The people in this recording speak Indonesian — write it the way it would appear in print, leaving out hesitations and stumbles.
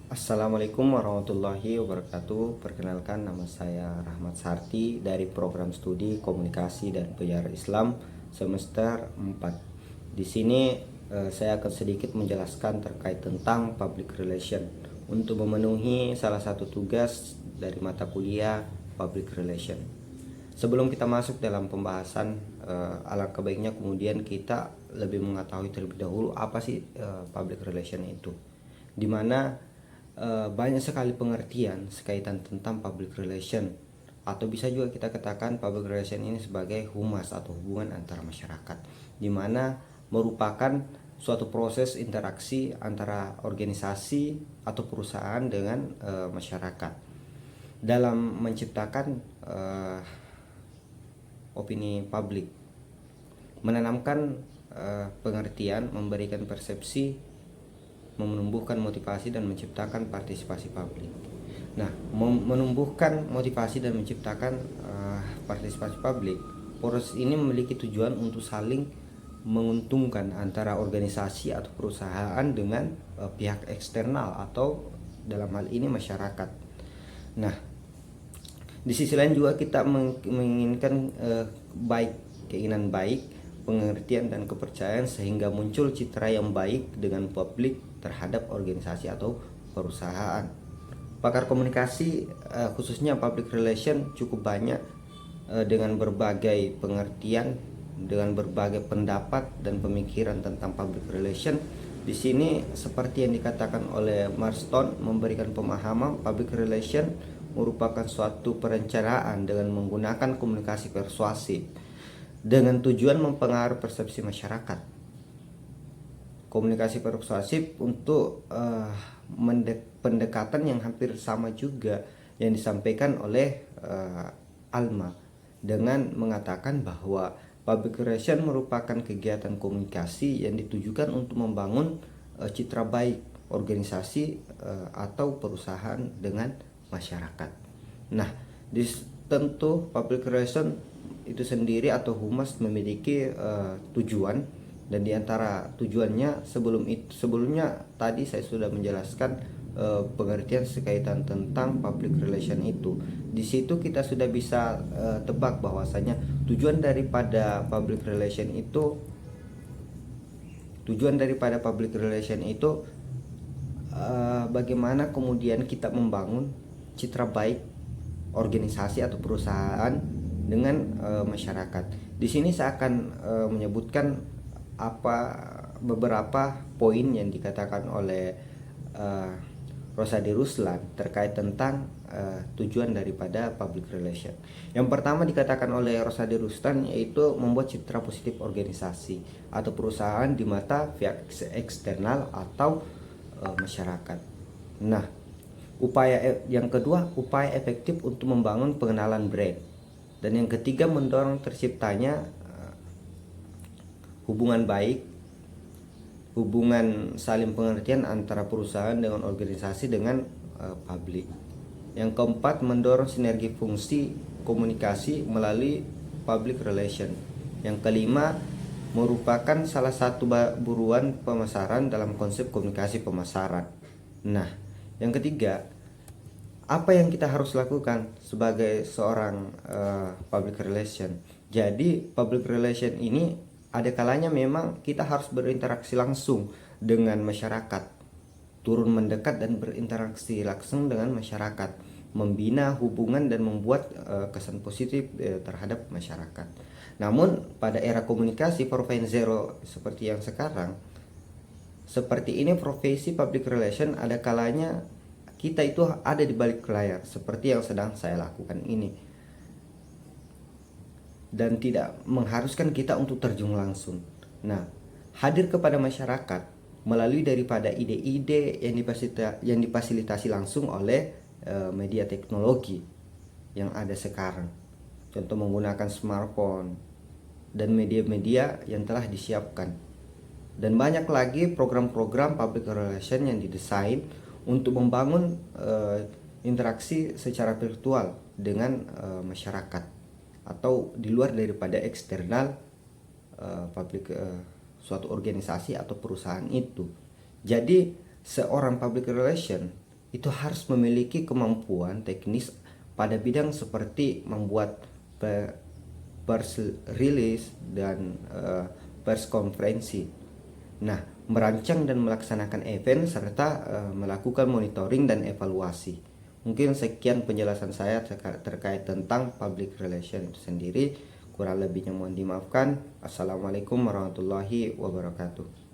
Assalamualaikum warahmatullahi wabarakatuh. Perkenalkan, nama saya Rahmat Sarti dari program studi Komunikasi dan Penyiaran Islam semester 4. Di sini saya akan sedikit menjelaskan terkait tentang public relation untuk memenuhi salah satu tugas dari mata kuliah public relation. Sebelum kita masuk dalam pembahasan, alangkah baiknya kemudian kita lebih mengetahui terlebih dahulu apa sih public relation itu. Dimana banyak sekali pengertian sekaitan tentang public relation, atau bisa juga kita katakan public relation ini sebagai humas atau hubungan antara masyarakat, di mana merupakan suatu proses interaksi antara organisasi atau perusahaan dengan masyarakat dalam menciptakan opini publik, menanamkan pengertian, memberikan persepsi, menumbuhkan motivasi dan menciptakan partisipasi publik. Nah, menumbuhkan motivasi dan menciptakan partisipasi publik, proses ini memiliki tujuan untuk saling menguntungkan antara organisasi atau perusahaan dengan pihak eksternal atau dalam hal ini masyarakat. Nah, di sisi lain juga kita menginginkan keinginan baik, pengertian dan kepercayaan sehingga muncul citra yang baik dengan publik terhadap organisasi atau perusahaan. Pakar komunikasi khususnya public relation cukup banyak dengan berbagai pengertian, dengan berbagai pendapat dan pemikiran tentang public relation. Di sini seperti yang dikatakan oleh Marston, memberikan pemahaman public relation merupakan suatu perencanaan dengan menggunakan komunikasi persuasif dengan tujuan mempengaruhi persepsi masyarakat. Komunikasi persuasif untuk pendekatan yang hampir sama juga yang disampaikan oleh Alma dengan mengatakan bahwa public relation merupakan kegiatan komunikasi yang ditujukan untuk membangun citra baik organisasi atau perusahaan dengan masyarakat. Nah, tentu public relation itu sendiri atau humas memiliki tujuan, dan diantara tujuannya sebelumnya tadi saya sudah menjelaskan pengertian sekaitan tentang public relation itu. Di situ kita sudah bisa tebak bahwasanya tujuan daripada public relation itu bagaimana kemudian kita membangun citra baik organisasi atau perusahaan dengan masyarakat. Di sini saya akan menyebutkan beberapa poin yang dikatakan oleh Rosadi Ruslan terkait tentang tujuan daripada public relation. Yang pertama dikatakan oleh Rosadi Ruslan yaitu membuat citra positif organisasi atau perusahaan di mata pihak eksternal atau masyarakat. Nah, yang kedua, upaya efektif untuk membangun pengenalan brand. Dan yang ketiga, mendorong terciptanya hubungan baik, hubungan saling pengertian antara perusahaan dengan organisasi dengan publik. Yang keempat, mendorong sinergi fungsi komunikasi melalui public relation. Yang kelima, merupakan salah satu buruan pemasaran dalam konsep komunikasi pemasaran. Nah, yang ketiga, apa yang kita harus lakukan sebagai seorang public relation? Jadi public relation ini ada kalanya memang kita harus berinteraksi langsung dengan masyarakat, turun mendekat dan berinteraksi langsung dengan masyarakat, membina hubungan dan membuat kesan positif terhadap masyarakat. Namun pada era komunikasi 4.0 seperti yang sekarang, seperti ini profesi public relation ada kalanya kita itu ada di balik layar seperti yang sedang saya lakukan ini, dan tidak mengharuskan kita untuk terjun langsung. Nah, hadir kepada masyarakat melalui daripada ide-ide yang difasilitasi langsung oleh media teknologi yang ada sekarang. Contoh menggunakan smartphone dan media-media yang telah disiapkan. Dan banyak lagi program-program public relation yang didesain untuk membangun interaksi secara virtual dengan masyarakat atau di luar daripada eksternal suatu organisasi atau perusahaan itu. Jadi seorang public relation itu harus memiliki kemampuan teknis pada bidang seperti membuat press release dan pers konferensi. Nah, merancang dan melaksanakan event serta melakukan monitoring dan evaluasi. Mungkin sekian penjelasan saya terkait tentang public relation itu sendiri. Kurang lebihnya mohon dimaafkan. Assalamualaikum warahmatullahi wabarakatuh.